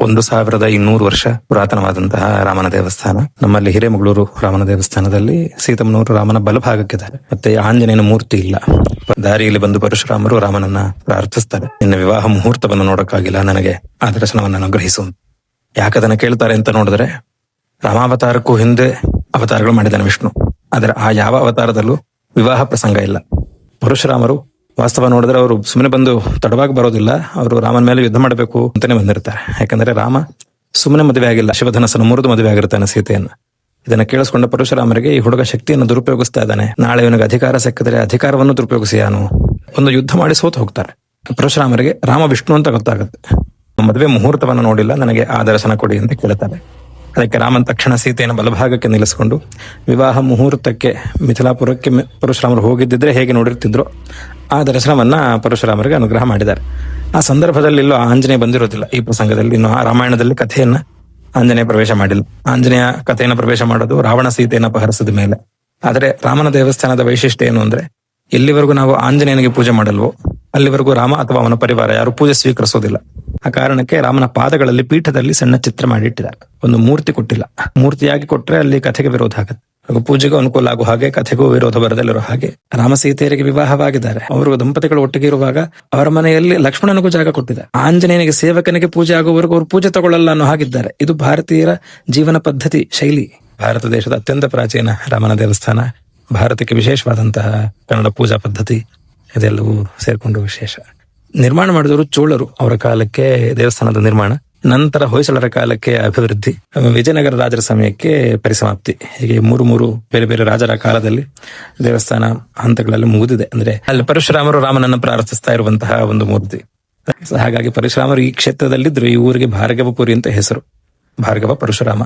1200 ವರ್ಷ ಪುರಾತನವಾದಂತಹ ರಾಮನ ದೇವಸ್ಥಾನ. ನಮ್ಮಲ್ಲಿ ಹಿರೇಮಗಳೂರು ರಾಮನ ದೇವಸ್ಥಾನದಲ್ಲಿ ಸೀತಮ್ಮನವರು ರಾಮನ ಬಲಭಾಗಕ್ಕಿದ್ದಾರೆ. ಮತ್ತೆ ಆಂಜನೇಯನ ಮೂರ್ತಿ ಇಲ್ಲ. ದಾರಿಯಲ್ಲಿ ಬಂದು ಪರಶುರಾಮರು ರಾಮನನ್ನ ಪ್ರಾರ್ಥಿಸ್ತಾರೆ, ನಿನ್ನ ವಿವಾಹ ಮುಹೂರ್ತವನ್ನು ನೋಡಕ್ಕಾಗಿಲ್ಲ, ನನಗೆ ಆ ದರ್ಶನವನ್ನು ಅನುಗ್ರಹಿಸು. ಯಾಕದನ್ನ ಕೇಳ್ತಾರೆ ಅಂತ ನೋಡಿದ್ರೆ, ರಾಮಾವತಾರಕ್ಕೂ ಹಿಂದೆ ಅವತಾರಗಳು ಮಾಡಿದ್ದಾನೆ ವಿಷ್ಣು. ಆದ್ರೆ ಆ ಯಾವ ಅವತಾರದಲ್ಲೂ ವಿವಾಹ ಪ್ರಸಂಗ ಇಲ್ಲ. ಪರಶುರಾಮರು ವಾಸ್ತವ ನೋಡಿದ್ರೆ ಅವರು ಸುಮ್ಮನೆ ಬಂದು ತಡವಾಗಿ ಬರೋದಿಲ್ಲ, ಅವರು ರಾಮನ ಮೇಲೆ ಯುದ್ಧ ಮಾಡಬೇಕು ಅಂತಾನೆ ಬಂದಿರ್ತಾರೆ. ಯಾಕಂದ್ರೆ ರಾಮ ಸುಮ್ಮನೆ ಮದುವೆ ಆಗಿಲ್ಲ, ಶಿವಧನಸ್ಸನ್ನು ಮುರಿದು ಮದುವೆ ಆಗಿರ್ತಾನೆ ಸೀತೆಯನ್ನ. ಇದನ್ನ ಕೇಳಿಸ್ಕೊಂಡ ಪರಶುರಾಮರಿಗೆ ಈ ಹುಡುಗ ಶಕ್ತಿಯನ್ನು ದುರುಪಯೋಗಿಸ್ತಾ ಇದ್ದಾನೆ, ನಾಳೆ ಇವನಿಗೆ ಅಧಿಕಾರ ಸಿಕ್ಕಿದ್ರೆ ಅಧಿಕಾರವನ್ನು ದುರುಪಯೋಗಿಸಿಯಾನು, ಒಂದು ಯುದ್ಧ ಮಾಡಿ ಸೋತು ಹೋಗ್ತಾರೆ. ಪರಶುರಾಮರಿಗೆ ರಾಮ ವಿಷ್ಣು ಅಂತ ಗೊತ್ತಾಗುತ್ತೆ. ಮದುವೆ ಮುಹೂರ್ತವನ್ನು ನೋಡಿಲ್ಲ, ನನಗೆ ಆ ದರ್ಶನ ಕೊಡಿ ಅಂತ ಕೇಳ್ತಾರೆ. ಅದಕ್ಕೆ ರಾಮನ್ ತಕ್ಷಣ ಸೀತೆಯನ್ನು ಬಲಭಾಗಕ್ಕೆ ನಿಲ್ಲಿಸಿಕೊಂಡು ವಿವಾಹ ಮುಹೂರ್ತಕ್ಕೆ ಮಿಥಿಲಾಪುರಕ್ಕೆ ಪರಶುರಾಮರು ಹೋಗಿದ್ದಿದ್ರೆ ಹೇಗೆ ನೋಡಿರ್ತಿದ್ರು ಆ ದರ್ಶನವನ್ನ ಪರಶುರಾಮರಿಗೆ ಅನುಗ್ರಹ ಮಾಡಿದ್ದಾರೆ. ಆ ಸಂದರ್ಭದಲ್ಲಿ ಇಲ್ಲೂ ಆಂಜನೇಯ ಬಂದಿರೋದಿಲ್ಲ. ಈ ಪ್ರಸಂಗದಲ್ಲಿ ಇನ್ನು ಆ ರಾಮಾಯಣದಲ್ಲಿ ಕಥೆಯನ್ನ ಆಂಜನೇಯ ಪ್ರವೇಶ ಮಾಡಿಲ್ಲ. ಆಂಜನೇಯ ಕಥೆಯನ್ನು ಪ್ರವೇಶ ಮಾಡೋದು ರಾವಣ ಸೀತೆಯನ್ನು ಅಪಹರಿಸಿದ ಮೇಲೆ. ಆದರೆ ರಾಮನ ದೇವಸ್ಥಾನದ ವೈಶಿಷ್ಟ್ಯ ಏನು ಅಂದ್ರೆ, ಎಲ್ಲಿವರೆಗೂ ನಾವು ಆಂಜನೇಯನಿಗೆ ಪೂಜೆ ಮಾಡಲ್ವೋ ಅಲ್ಲಿವರೆಗೂ ರಾಮ ಅಥವಾ ಅವನ ಪರಿವಾರ ಯಾರು ಪೂಜೆ ಸ್ವೀಕರಿಸೋದಿಲ್ಲ. ಆ ಕಾರಣಕ್ಕೆ ರಾಮನ ಪಾದಗಳಲ್ಲಿ ಪೀಠದಲ್ಲಿ ಸಣ್ಣ ಚಿತ್ರ ಮಾಡಿಟ್ಟಿದ್ದಾರೆ, ಒಂದು ಮೂರ್ತಿ ಕೊಟ್ಟಿಲ್ಲ. ಮೂರ್ತಿಯಾಗಿ ಕೊಟ್ರೆ ಅಲ್ಲಿ ಕಥೆಗೆ ವಿರೋಧ ಆಗುತ್ತೆ, ಪೂಜೆಗೂ ಅನುಕೂಲ ಆಗೋ ಹಾಗೆ ಕಥೆಗೂ ವಿರೋಧ ಬರದಲ್ಲಿರೋ ಹಾಗೆ ರಾಮ ಸೀತೆಯರಿಗೆ ವಿವಾಹವಾಗಿದ್ದಾರೆ. ಅವರು ದಂಪತಿಗಳು ಒಟ್ಟಿಗೆ ಇರುವಾಗ ಅವರ ಮನೆಯಲ್ಲಿ ಲಕ್ಷ್ಮಣನಿಗೂ ಜಾಗ ಕೊಟ್ಟಿದ್ದಾರೆ. ಆಂಜನೇಯನಿಗೆ ಸೇವಕನಿಗೆ ಪೂಜೆ ಆಗುವವರೆಗೂ ಅವರು ಪೂಜೆ ತಗೊಳ್ಳಲ್ಲ ಅನ್ನೋ ಹಾಗಿದ್ದಾರೆ. ಇದು ಭಾರತೀಯರ ಜೀವನ ಪದ್ಧತಿ ಶೈಲಿ. ಭಾರತ ದೇಶದ ಅತ್ಯಂತ ಪ್ರಾಚೀನ ರಾಮನ ದೇವಸ್ಥಾನ, ಭಾರತಕ್ಕೆ ವಿಶೇಷವಾದಂತಹ ಕನ್ನಡ ಪೂಜಾ ಪದ್ಧತಿ, ಇದೆಲ್ಲವೂ ಸೇರ್ಕೊಂಡು ವಿಶೇಷ. ನಿರ್ಮಾಣ ಮಾಡಿದವರು ಚೋಳರು, ಅವರ ಕಾಲಕ್ಕೆ ದೇವಸ್ಥಾನದ ನಿರ್ಮಾಣ. ನಂತರ ಹೊಯ್ಸಳರ ಕಾಲಕ್ಕೆ ಅಭಿವೃದ್ಧಿ, ವಿಜಯನಗರ ರಾಜರ ಸಮಯಕ್ಕೆ ಪರಿಸಮಾಪ್ತಿ. ಹೀಗೆ ಮೂರು ಬೇರೆ ಬೇರೆ ರಾಜರ ಕಾಲದಲ್ಲಿ ದೇವಸ್ಥಾನ ಹಂತಗಳಲ್ಲಿ ಮುಗಿದಿದೆ. ಅಂದ್ರೆ ಅಲ್ಲಿ ಪರಶುರಾಮರು ರಾಮನನ್ನು ಪ್ರಾರ್ಥಿಸ್ತಾ ಇರುವಂತಹ ಒಂದು ಮೂರ್ತಿ. ಹಾಗಾಗಿ ಪರಶುರಾಮರು ಈ ಕ್ಷೇತ್ರದಲ್ಲಿದ್ರು. ಈ ಊರಿಗೆ ಭಾರ್ಗವಪುರಿ ಅಂತ ಹೆಸರು. ಭಾರ್ಗವ ಪರಶುರಾಮ.